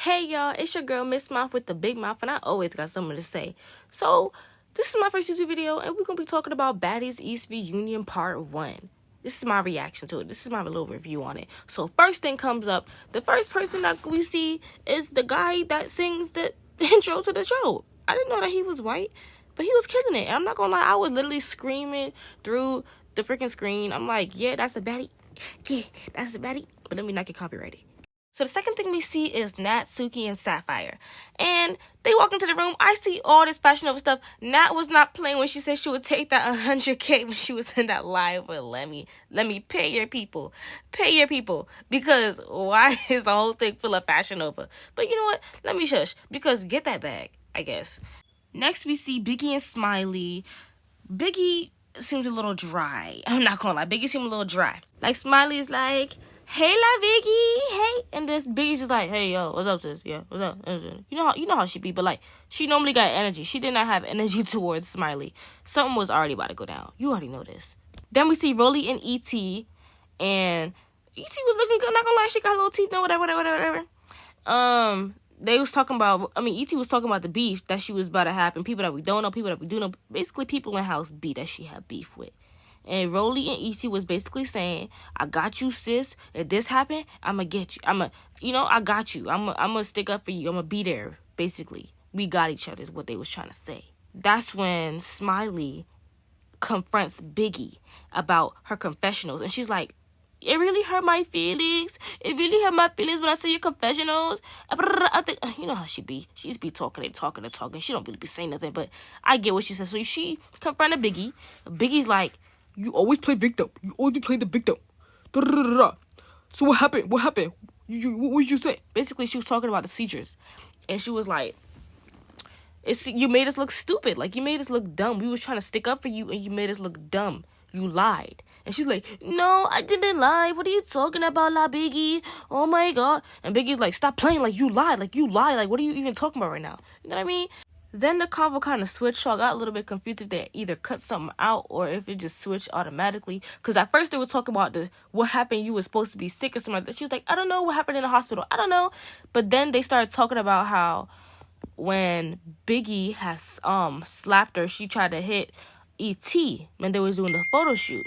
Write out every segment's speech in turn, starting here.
Hey y'all, it's your girl Miss Mouth with the big mouth, and I always got something to say. So, this is my first YouTube video, and we're going to be talking about Baddies East Reunion Part 1. This is my reaction to it. This is my little review on it. So, first thing comes up, the first person that we see is the guy that sings the intro to the show. I didn't know that he was white, but he was killing it. And I'm not going to lie, I was literally screaming through the freaking screen. I'm like, yeah, that's a baddie. Yeah, that's a baddie. But let me not get copyrighted. So the second thing we see is Nat, Suki, and Sapphire. And they walk into the room. I see all this Fashion Nova stuff. Nat was not playing when she said she would take that 100K when she was in that live with Lemmy. Lemmy, pay your people. Pay your people. Because why is the whole thing full of Fashion Nova? But you know what? Let me shush. Because get that bag, I guess. Next we see Biggie and Smiley. Biggie seems a little dry. I'm not gonna lie. Biggie seems a little dry. Like Smiley is like, hey, la Biggie, hey, and this Biggie's just like, hey, yo, what's up, sis? Yeah, what's up? You know how she be, but like, she normally got energy. She did not have energy towards Smiley. Something was already about to go down. You already know this. Then we see Rolly and E.T., and E.T. was looking good. Not gonna lie, she got little teeth and whatever. They was talking about, E.T. was talking about the beef that she was about to happen. People that we don't know, people that we do know. Basically, people in house beef that she had beef with. And Rolly and E.T. was basically saying, I got you, sis. If this happened, I'ma get you. I got you. I'ma stick up for you. I'ma be there, basically. We got each other is what they was trying to say. That's when Smiley confronts Biggie about her confessionals. And she's like, it really hurt my feelings. It really hurt my feelings when I say your confessionals. I think, you know how she be. She just be talking. She don't really be saying nothing, but I get what she said. So she confronted Biggie. Biggie's like, you always play victim. You always play the victim. So what happened? What happened? What did you say? Basically, she was talking about the seizures. And she was like, you made us look stupid. Like, you made us look dumb. We was trying to stick up for you, and you made us look dumb. You lied. And she's like, no, I didn't lie. What are you talking about, La Biggie? Oh, my God. And Biggie's like, stop playing like you lied. Like, you lied. Like, what are you even talking about right now? You know what I mean? Then the convo kind of switched, so I got a little bit confused if they either cut something out or if it just switched automatically. Because at first they were talking about what happened, you were supposed to be sick or something like that. She was like, I don't know what happened in the hospital. I don't know. But then they started talking about how when Biggie has slapped her, she tried to hit E.T. when they was doing the photo shoot.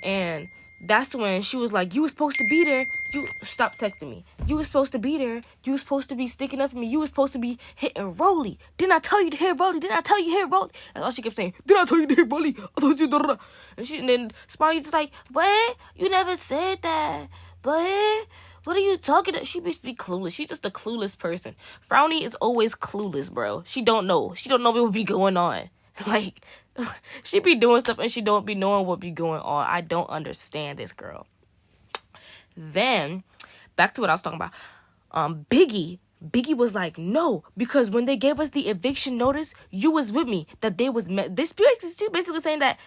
And that's when she was like, you were supposed to be there. You stop texting me. You were supposed to be there. You were supposed to be sticking up for me. You were supposed to be hitting Rolly. Didn't I tell you to hit Rolly? Didn't I tell you to hit Rolly? That's all she kept saying. Didn't I tell you to hit Rolly? I told you to. And then Smiley's just like, what? You never said that. But what are you talking about? She used to be clueless. She's just a clueless person. Frowny is always clueless, bro. She don't know. She don't know what be going on. Like, she be doing stuff and she don't be knowing what be going on. I don't understand this girl. Then, back to what I was talking about. Biggie was like, no, because when they gave us the eviction notice, you was with me. That they was this basically saying that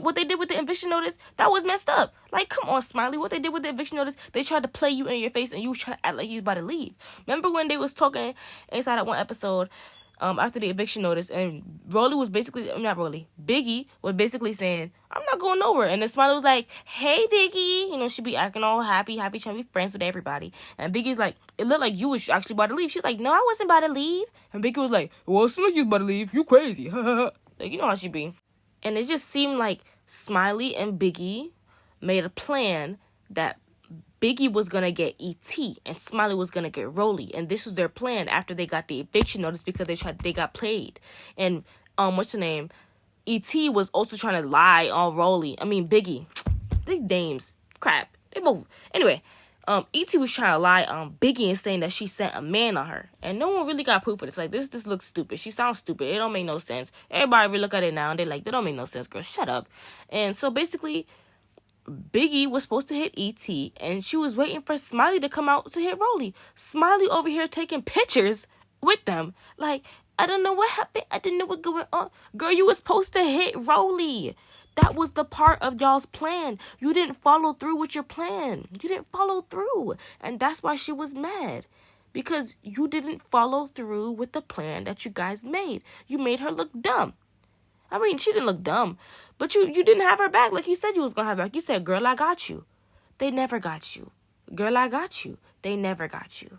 what they did with the eviction notice, that was messed up. Like, come on, Smiley. What they did with the eviction notice, they tried to play you in your face and you was trying to act like he was about to leave. Remember when they was talking inside that one episode, after the eviction notice, and Biggie was basically saying, I'm not going nowhere. And then Smiley was like, hey, Biggie. You know, she be acting all happy, trying to be friends with everybody. And Biggie's like, it looked like you was actually about to leave. She's like, no, I wasn't about to leave. And Biggie was like, well, as soon as you was about to leave, you crazy. Like, you know how she be. And it just seemed like Smiley and Biggie made a plan that Biggie was going to get E.T. and Smiley was going to get Rolly. And this was their plan after they got the eviction notice because they got played. And, what's her name? E.T. was also trying to lie on Biggie. They names. Crap. They both. Anyway, E.T. was trying to lie on Biggie and saying that she sent a man on her. And no one really got proof of this. Like, this looks stupid. She sounds stupid. It don't make no sense. Everybody really look at it now and they're like, that don't make no sense, girl. Shut up. And so basically, Biggie was supposed to hit E.T. and she was waiting for Smiley to come out to hit Rolly. Smiley over here taking pictures with them. Like, I don't know what happened. I didn't know what going on. Girl, you were supposed to hit Rolly. That was the part of y'all's plan. You didn't follow through with your plan. You didn't follow through. And that's why she was mad. Because you didn't follow through with the plan that you guys made. You made her look dumb. I mean, she didn't look dumb. But you didn't have her back like you said you was going to have her back. You said, girl, I got you. They never got you. Girl, I got you. They never got you.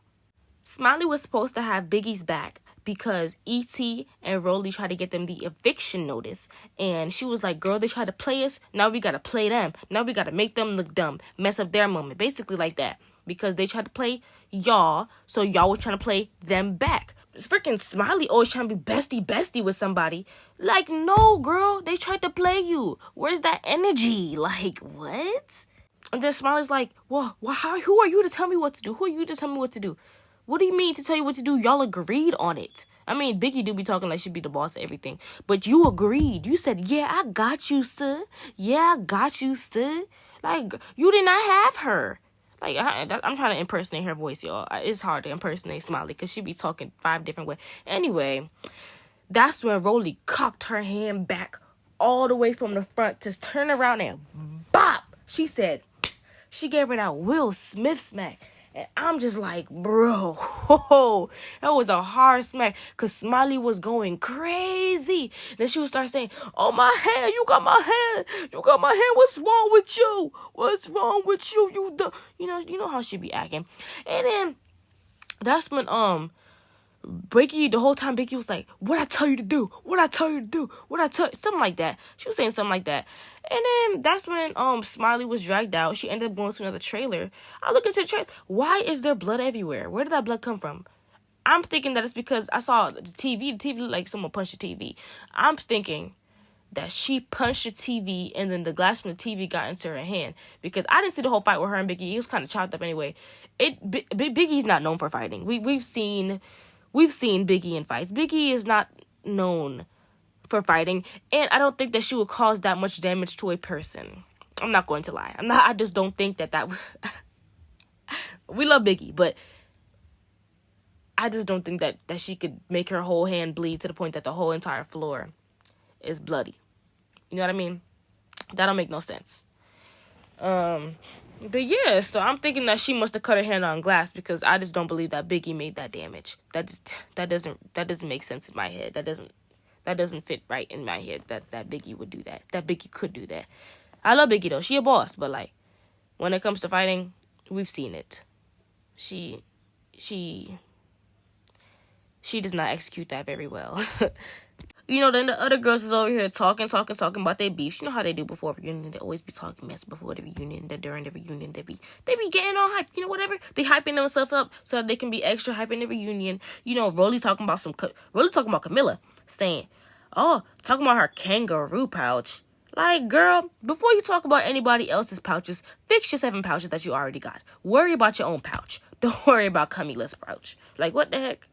Smiley was supposed to have Biggie's back because E.T. and Rolly tried to get them the eviction notice. And she was like, girl, they tried to play us. Now we got to play them. Now we got to make them look dumb. Mess up their moment. Basically like that. Because they tried to play y'all. So y'all was trying to play them back. Freaking Smiley always trying to be bestie with somebody. Like, no, girl. They tried to play you. Where's that energy? Like, what? And then Smiley's like, well, who are you to tell me what to do? Who are you to tell me what to do? What do you mean to tell you what to do? Y'all agreed on it. I mean, Biggie do be talking like she be the boss of everything. But you agreed. You said, yeah, I got you, sir. Yeah, I got you, sir. Like, you did not have her. Like, I'm trying to impersonate her voice, y'all. It's hard to impersonate Smiley because she be talking 5 different ways. Anyway, that's when Rolly cocked her hand back all the way from the front to turn around and bop. She said, she gave her that Will Smith smack. And I'm just like, bro, that was a hard smack because Smiley was going crazy. Then she would start saying, oh, my hand, you got my hand. You got my hand. What's wrong with you? What's wrong with you? You know how she be acting. And then that's when, Biggie, the whole time Biggie was like, what I tell you to do? What I tell you to do? What I tell you? Something like that. She was saying something like that. And then that's when Smiley was dragged out. She ended up going to another trailer. I look into the trailer. Why is there blood everywhere? Where did that blood come from? I'm thinking that it's because I saw the TV. The TV looked like someone punched the TV. I'm thinking that she punched the TV and then the glass from the TV got into her hand. Because I didn't see the whole fight with her and Biggie. It was kind of chopped up anyway. Biggie's not known for fighting. We've seen Biggie in fights. Biggie is not known for fighting, and I don't think that she would cause that much damage to a person. I'm not going to lie. I just don't think that we love Biggie, but I just don't think that she could make her whole hand bleed to the point that the whole entire floor is bloody. You know what I mean? That don't make no sense. But yeah, so I'm thinking that she must have cut her hand on glass because I just don't believe that Biggie made that damage. That doesn't make sense in my head. That doesn't fit right in my head that Biggie would do that. That Biggie could do that. I love Biggie though. She a boss, but like when it comes to fighting, we've seen it. She does not execute that very well. Then the other girls is over here talking about their beef. You know how they do before a reunion. They always be talking mess before the reunion. Then during the reunion, they be getting all hype. Whatever. They hyping themselves up so that they can be extra hype in the reunion. Rolly talking about Camilla saying, oh, talking about her kangaroo pouch. Like, girl, before you talk about anybody else's pouches, fix your 7 pouches that you already got. Worry about your own pouch. Don't worry about Camila's pouch. Like, what the heck?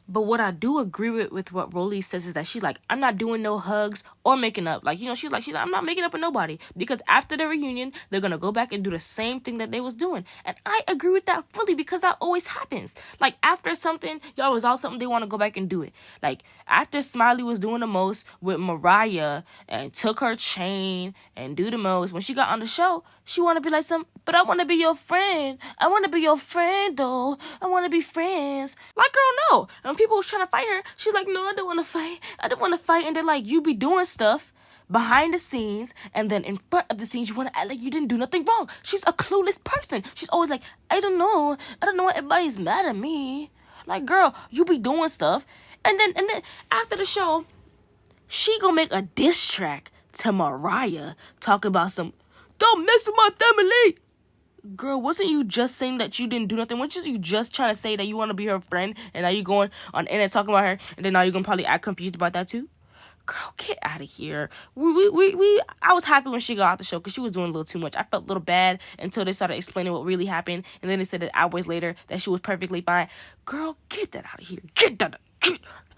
But what I do agree with what Rolly says is that she's like, I'm not doing no hugs or making up. Like, she's like, I'm not making up with nobody. Because after the reunion, they're going to go back and do the same thing that they was doing. And I agree with that fully because that always happens. Like, after something, y'all resolve something, they want to go back and do it. Like, after Smiley was doing the most with Mariah and took her chain and do the most, when she got on the show, she want to be like but I want to be your friend. I want to be your friend, though. I want to be friends. Like, girl, no. And people was trying to fight her. She's like, no, I don't want to fight. I don't want to fight. And they're like, you be doing stuff behind the scenes, and then in front of the scenes, you want to act like you didn't do nothing wrong. She's a clueless person. She's always like, I don't know why everybody's mad at me. Like, girl, you be doing stuff. And then after the show, she gonna make a diss track to Mariah talking about don't mess with my family. Girl, wasn't you just saying that you didn't do nothing? Weren't you just trying to say that you want to be her friend, and now you going on the internet talking about her, and then now you're gonna probably act confused about that too? Girl, get out of here. I was happy when she got out the show because she was doing a little too much. I felt a little bad until they started explaining what really happened, and then they said that hours later that she was perfectly fine. Girl, get that out of here.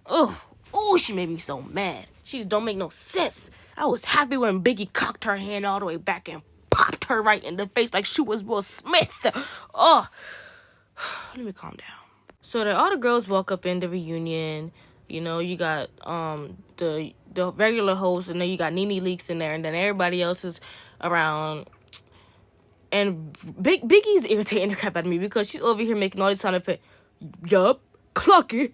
Oh, she made me so mad. She just don't make no sense. I was happy when Biggie cocked her hand all the way back and popped her right in the face like she was Will Smith. Oh, let me calm down. So all the girls walk up in the reunion. You got the regular host, and then you got Nene Leakes in there, and then everybody else is around. And Biggie's irritating the crap out of me because she's over here making all this sound effects. Yup, clock it.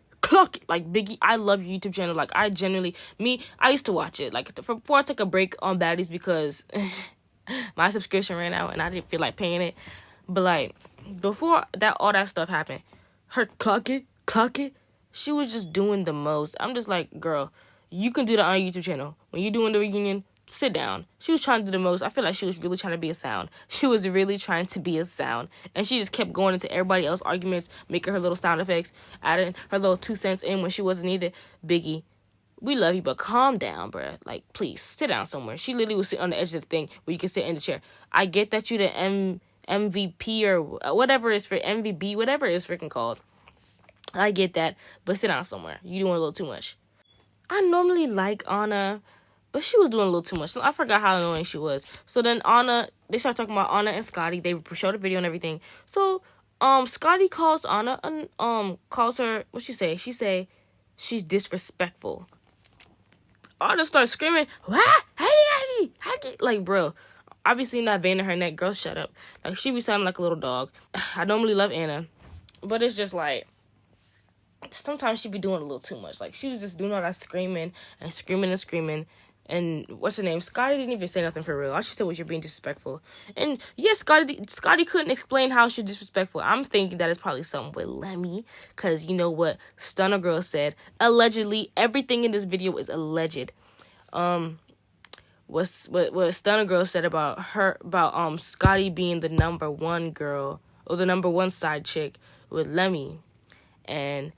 Like, Biggie, I love your YouTube channel. Like, I used to watch it. Like, before I took a break on Baddies because my subscription ran out and I didn't feel like paying it. But, like, before all that stuff happened, her clock it. She was just doing the most. I'm just like, girl, you can do that on your YouTube channel. When you're doing the reunion, sit down. She was trying to do the most. I feel like she was really trying to be a sound. She was really trying to be a sound. And she just kept going into everybody else's arguments, making her little sound effects, adding her little 2 cents in when she wasn't needed. Biggie, we love you, but calm down, bruh. Like, please, sit down somewhere. She literally was sitting on the edge of the thing where you can sit in the chair. I get that you the MVP or whatever it's for, MVB, whatever it is freaking called. I get that, but sit down somewhere. You doing a little too much. I normally like Ahna, but she was doing a little too much. I forgot how annoying she was. So then Ahna, they started talking about Ahna and Scotty. They showed the video and everything. So Scotty calls Ahna and calls her, what she say? She say she's disrespectful. Ahna starts screaming, what? Hey, like, bro, obviously not banging her neck. Girl, shut up. Like, she be sounding like a little dog. I normally love Ahna, but it's just like, sometimes she be doing a little too much. Like, she was just doing all that screaming. And what's her name? Scotty didn't even say nothing for real. All she said was, you're being disrespectful. And yes, Scotty couldn't explain how she's disrespectful. I'm thinking that it's probably something with Lemmy. Because you know what Stunner Girl said. Allegedly, everything in this video is alleged. What Stunner Girl said about Scotty being the number one girl, or the number one side chick with Lemmy. And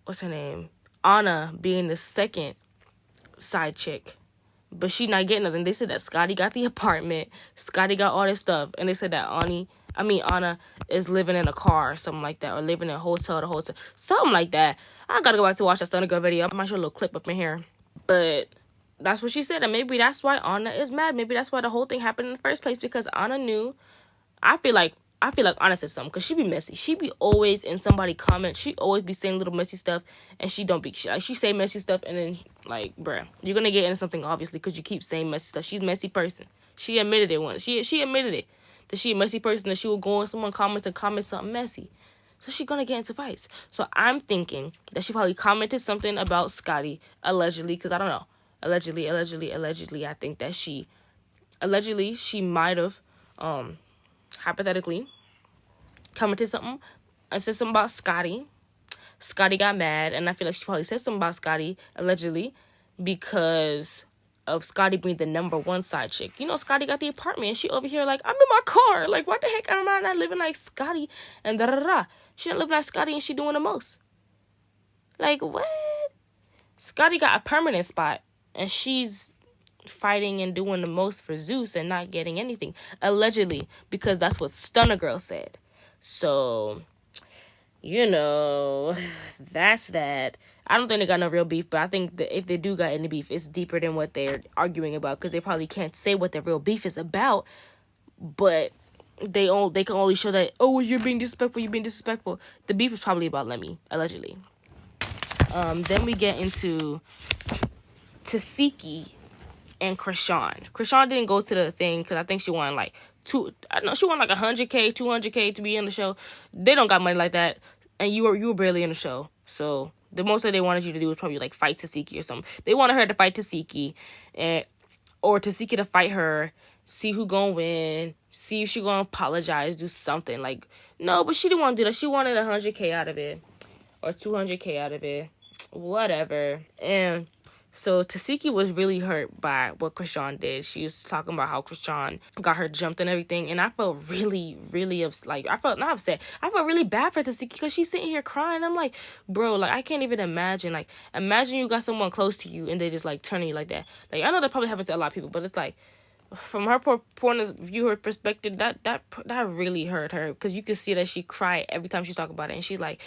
what's her name? Ahna being the second side chick. But she not getting nothing. They said that Scotty got the apartment. Scotty got all this stuff. And they said that Ahna is living in a car or something like that. Or living in a hotel to hotel. Something like that. I gotta go back to watch that Stunner Girl video. I might show a little clip up in here. But that's what she said. And maybe that's why Ahna is mad. Maybe that's why the whole thing happened in the first place. Because Ahna knew. I feel like Ahna said something, because she be messy. She be always in somebody comment. She always be saying little messy stuff, and she don't be. She say messy stuff, and then, like, bruh, you're going to get into something, obviously, because you keep saying messy stuff. She's a messy person. She admitted it once. She admitted it, that she a messy person, that she will go on someone comments and comment something messy. So she's going to get into fights. So I'm thinking that she probably commented something about Scotty, allegedly, because I don't know. Allegedly, I think that she might have, hypothetically, commented something and said something about Scotty. Scotty got mad, and I feel like she probably said something about Scotty, allegedly, because of Scotty being the number one side chick. You know, Scotty got the apartment, and she over here like, I'm in my car. Like, what the heck? Am I not living like Scotty? And da-da-da-da. She not living like Scotty, and she doing the most. Like, what? Scotty got a permanent spot, and she's fighting and doing the most for Zeus and not getting anything, allegedly, because that's what Stunner Girl said. So, you know, that's that. I don't think they got no real beef, but I think that if they do got any beef, it's deeper than what they're arguing about, because they probably can't say what their real beef is about, but they can only show that, oh, you're being disrespectful. The beef is probably about Lemmy, allegedly. Then we get into Tesehki and Krishan. Krishan didn't go to the thing because I think she won like she won like 100K, 200K to be in the show. They don't got money like that, and you were barely in the show. So the most that they wanted you to do was probably like fight Tesehki or something. They wanted her to fight Tesehki, or Tesehki to fight her. See who gonna win. See if she gonna apologize. Do something like no, but she didn't want to do that. She wanted 100K out of it, or 200K out of it, whatever. And so Tesehki was really hurt by what Krishan did. She was talking about how Krishan got her jumped and everything. And I felt really, really upset. I felt not upset. I felt really bad for Tesehki because she's sitting here crying. I'm like, bro, like, I can't even imagine. Like, imagine you got someone close to you and they just, like, turn you like that. Like, I know that probably happens to a lot of people, but it's like, from her point of view, her perspective, that really hurt her. Because you could see that she cried every time she's talking about it. And she's like,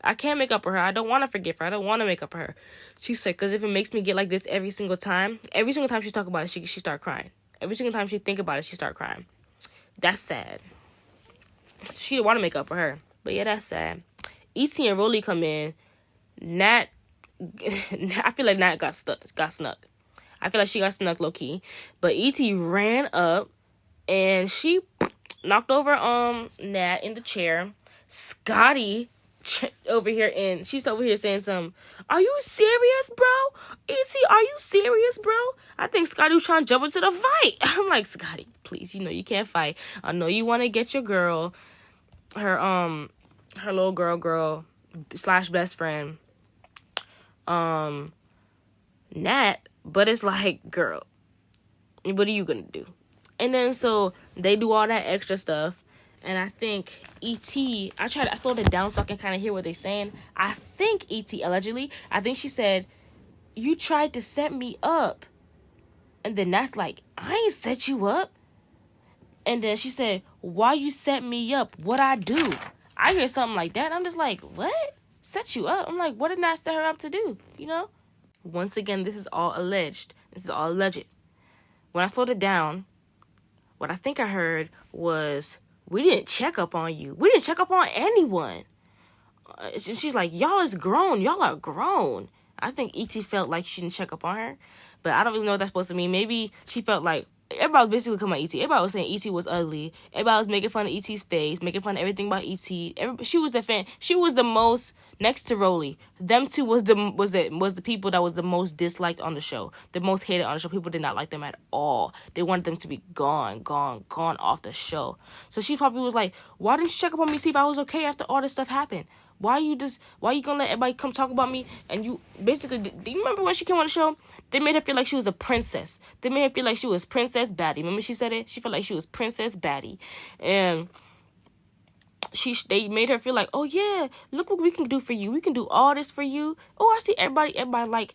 I can't make up for her. I don't want to forgive her. I don't want to make up for her. She said, because if it makes me get like this every single time she talk about it, she start crying. Every single time she think about it, she start crying. That's sad. She didn't want to make up for her. But yeah, that's sad. E.T. and Rolly come in. Nat, I feel like Nat got snuck. I feel like she got snuck low-key. But E.T. ran up and she knocked over Nat in the chair. Scotty over here, and she's over here saying something. Are you serious, bro? E.T., are you serious, bro? I think Scotty was trying to jump into the fight. I'm like, Scotty, please, you know you can't fight. I know you want to get your girl her her little girl / best friend, Nat. But it's like, girl, what are you gonna do? And then so they do all that extra stuff. And I think E.T., I slowed it down so I can kind of hear what they're saying. I think E.T., allegedly, I think she said, you tried to set me up. And then that's like, I ain't set you up. And then she said, why you set me up? What I do? I hear something like that. I'm just like, what? Set you up? I'm like, what did Nat set her up to do? You know? Once again, this is all alleged. This is all alleged. When I slowed it down, what I think I heard was, we didn't check up on you. We didn't check up on anyone. And she's like, y'all is grown. Y'all are grown. I think E.T. felt like she didn't check up on her. But I don't really know what that's supposed to mean. Maybe she felt like, everybody was basically coming at E.T. Everybody was saying E.T. was ugly. Everybody was making fun of E.T.'s face, making fun of everything about E.T. She was the fan. She was the most, next to Rolly. Them two was the people that was the most disliked on the show. The most hated on the show. People did not like them at all. They wanted them to be gone off the show. So she probably was like, why didn't you check up on me, see if I was okay after all this stuff happened? Why you gonna let everybody come talk about me? And you basically, do you remember when she came on the show? They made her feel like she was a princess. They made her feel like she was Princess Baddie. Remember she said it? She felt like she was Princess Baddie. And they made her feel like, oh yeah, look what we can do for you. We can do all this for you. Oh, I see everybody like,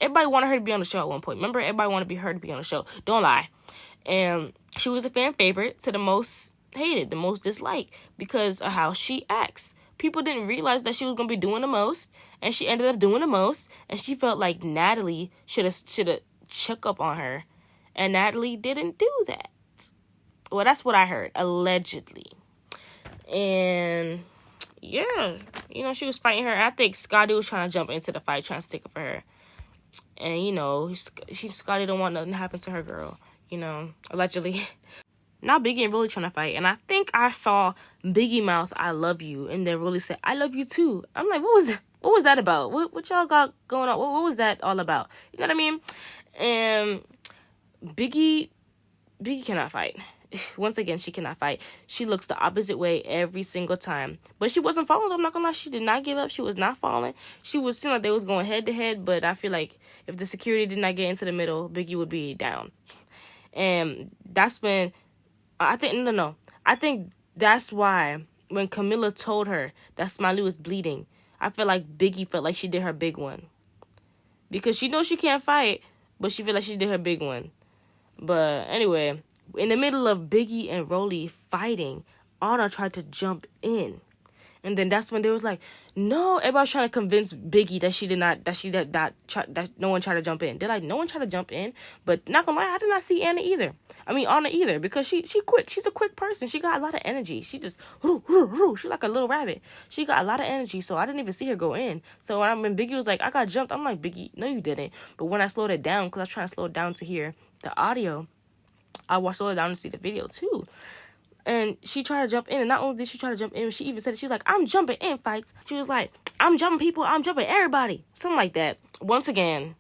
everybody wanted her to be on the show at one point. Remember, everybody wanted her to be on the show. Don't lie. And she was a fan favorite to the most hated, the most disliked, because of how she acts. People didn't realize that she was going to be doing the most, and she ended up doing the most, and she felt like Natalie should have checked up on her, and Natalie didn't do that. Well, that's what I heard, allegedly. And, yeah, you know, she was fighting her. I think Scotty was trying to jump into the fight, trying to stick up for her. And, you know, Scotty don't want nothing to happen to her girl, you know, allegedly. Now Biggie and Rolly trying to fight. And I think I saw Biggie mouth, I love you. And then Rolly said, I love you too. I'm like, what was that about? What y'all got going on? What was that all about? You know what I mean? And Biggie cannot fight. Once again, she cannot fight. She looks the opposite way every single time. But she wasn't falling. I'm not gonna lie. She did not give up. She was not falling. She was seeming like they was going head to head. But I feel like if the security did not get into the middle, Biggie would be down. And that's when... I think that's why when Camilla told her that Smiley was bleeding, I feel like Biggie felt like she did her big one. Because she knows she can't fight, but she feel like she did her big one. But anyway, in the middle of Biggie and Rolly fighting, Ahna tried to jump in. And then that's when they was like, no, everybody's trying to convince Biggie that no one tried to jump in. They're like, no one tried to jump in. But not gonna lie, I did not see Ahna either, because she quick. She's a quick person. She got a lot of energy. She just, she's like a little rabbit. She got a lot of energy, so I didn't even see her go in. So when Biggie was like, I got jumped, I'm like, Biggie, no you didn't. But when I slowed it down, because I was trying to slow it down to hear the audio, I slowed it down to see the video too. And she tried to jump in. And not only did she try to jump in, she even said it. She's like, I'm jumping in fights. She was like, I'm jumping people. I'm jumping everybody. Something like that. Once again,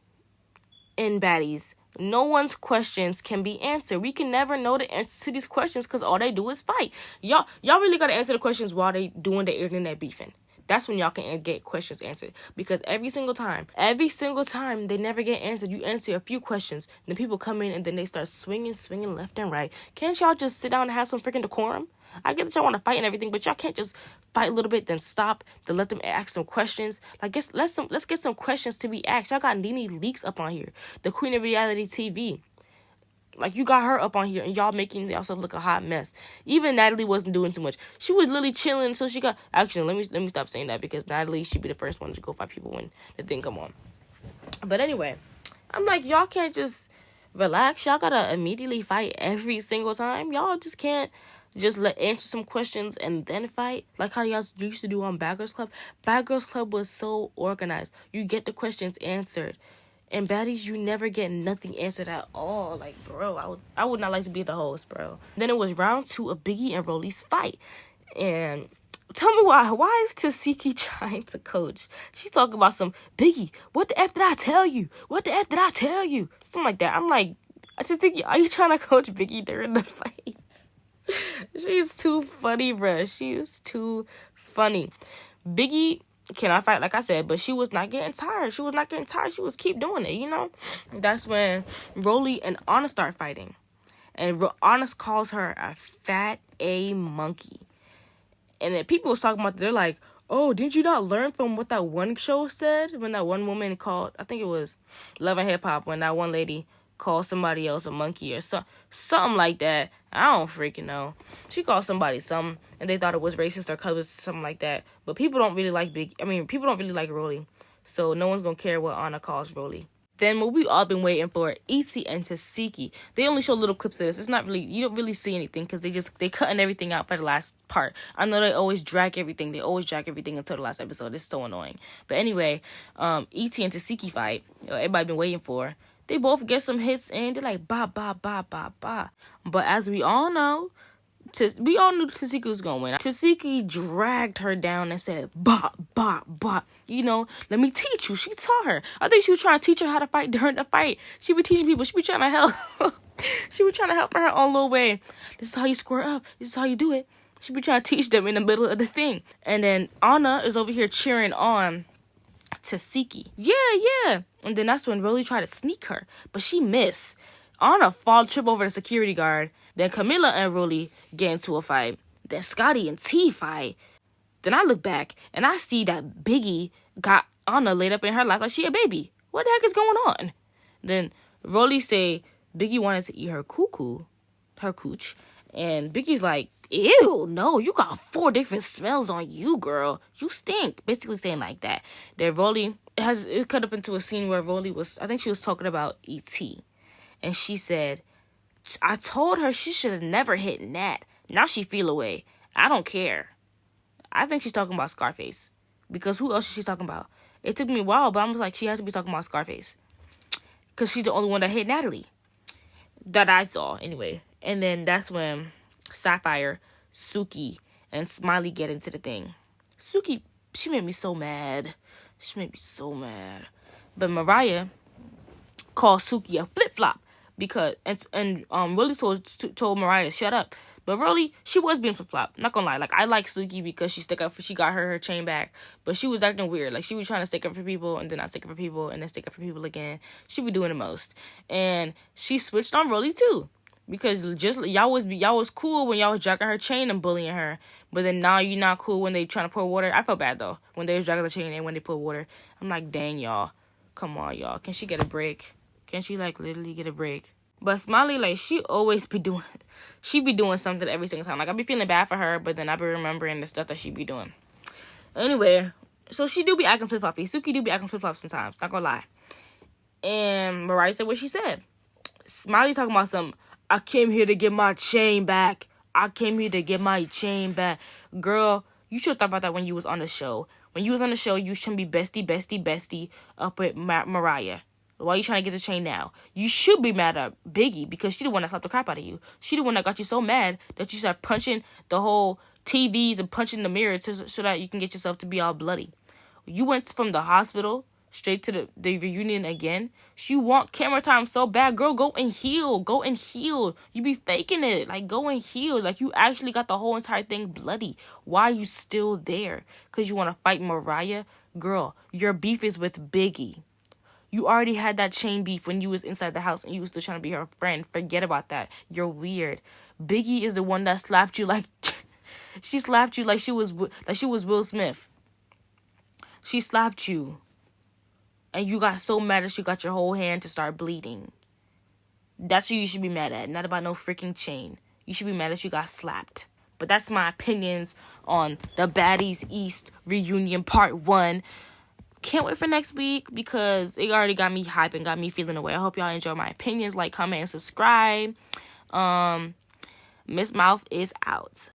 in Baddies, no one's questions can be answered. We can never know the answer to these questions because all they do is fight. Y'all really got to answer the questions while they doing the internet beefing. That's when y'all can get questions answered. Because every single time, they never get answered. You answer a few questions, and the people come in, and then they start swinging left and right. Can't y'all just sit down and have some freaking decorum? I get that y'all want to fight and everything, but y'all can't just fight a little bit, then stop, then let them ask some questions. Like, let's get some questions to be asked. Y'all got Nene Leakes up on here, the queen of reality TV. Like, you got her up on here, and y'all making yourself look a hot mess. Even Natalie wasn't doing too much. She was literally chilling until she got... Actually, let me stop saying that, because Natalie should be the first one to go fight people when the thing come on. But anyway, I'm like, y'all can't just relax. Y'all gotta immediately fight every single time. Y'all just can't just answer some questions and then fight. Like how y'all used to do on Bad Girls Club. Bad Girls Club was so organized. You get the questions answered. And Baddies, you never get nothing answered at all. Like, bro, I would not like to be the host, bro. Then it was round 2 of Biggie and Rolly's fight. And tell me why. Why is Tesehki trying to coach? She's talking about some, Biggie, what the F did I tell you? What the F did I tell you? Something like that. I'm like, Tesehki, are you trying to coach Biggie during the fight? She's too funny, bro. She is too funny. Biggie cannot fight, like I said, but she was not getting tired. She was keep doing it, you know? That's when Rolly and Ahna start fighting. And Ahna calls her a fat A monkey. And then people was talking about, they're like, oh, didn't you not learn from what that one show said? When that one woman called, I think it was Love and Hip Hop, when that one lady called somebody else a monkey or something like that. I don't freaking know. She called somebody something, and they thought it was racist or colorist, something like that. But people don't really like people don't really like Rolly. So no one's gonna care what Ahna calls Rolly. Then what we all been waiting for, E.T. and Tesehki. They only show little clips of this. It's not really, you don't really see anything because they cutting everything out for the last part. I know they always drag everything. They always drag everything until the last episode. It's so annoying. But anyway, E.T. and Tesehki fight. Everybody been waiting for. They both get some hits and they're like, ba, ba, ba, ba, ba. But as we all know, we all knew Tesehki was going to win. Tesehki dragged her down and said, ba, ba, ba. You know, let me teach you. She taught her. I think she was trying to teach her how to fight during the fight. She be teaching people. She be trying to help. She was trying to help her own little way. This is how you square up. This is how you do it. She be trying to teach them in the middle of the thing. And then Ahna is over here cheering on Tesehki. Yeah. And then that's when Rolly tried to sneak her. But she missed. Ahna trip over the security guard. Then Camilla and Rolly get into a fight. Then Scotty and T fight. Then I look back and I see that Biggie got Ahna laid up in her lap like she a baby. What the heck is going on? Then Rolly say Biggie wanted to eat her her cooch. And Biggie's like, ew, no, you got 4 different smells on you, girl. You stink. Basically saying like that. Then Rolly, it cut up into a scene where Rolly I think she was talking about E.T. And she said, I told her she should have never hit Nat. Now she feel away. I don't care. I think she's talking about Scarface. Because who else is she talking about? It took me a while, but I was like, she has to be talking about Scarface. Because she's the only one that hit Natalie. That I saw, anyway. And then that's when Sapphire, Suki, and Smiley get into the thing. Suki, she made me so mad. But Mariah called Suki a flip-flop. Because Rolly told Mariah to shut up. But Rolly, she was being flip-flop. Not gonna lie. Like, I like Suki because she got her chain back. But she was acting weird. Like, she was trying to stick up for people and then not stick up for people and then stick up for people again. She be doing the most. And she switched on Rolly too. Because y'all was cool when y'all was dragging her chain and bullying her. But then now you're not cool when they trying to pour water. I felt bad though. When they was dragging the chain and when they pour water. I'm like, dang, y'all. Come on, y'all. Can she get a break? Can she, like, literally get a break? But Smiley, like, she be doing something every single time. Like, I be feeling bad for her, but then I be remembering the stuff that she be doing. Anyway, so she do be acting flip-floppy. Suki do be acting flip-flop sometimes. Not gonna lie. And Mariah said what she said. Smiley talking about I came here to get my chain back. Girl, you should have thought about that when you was on the show. When you was on the show, you shouldn't be bestie up with Mariah. Why are you trying to get the chain now? You should be mad at Biggie because she the one that slapped the crap out of you. She the one that got you so mad that you started punching the whole TVs and punching the mirror so that you can get yourself to be all bloody. You went from the hospital straight to the reunion again. She want camera time so bad. Girl, go and heal. You be faking it. Like, go and heal. Like, you actually got the whole entire thing bloody. Why are you still there? Because you want to fight Mariah? Girl, your beef is with Biggie. You already had that chain beef when you was inside the house and you was still trying to be her friend. Forget about that. You're weird. Biggie is the one that slapped you like... she slapped you like she was Will Smith. She slapped you. And you got so mad that she got your whole hand to start bleeding. That's what you should be mad at. Not about no freaking chain. You should be mad that you got slapped. But that's my opinions on the Baddies East reunion part 1. Can't wait for next week because it already got me hype and got me feeling away. I hope y'all enjoy my opinions. Like, comment, and subscribe. Miss Mouf is out.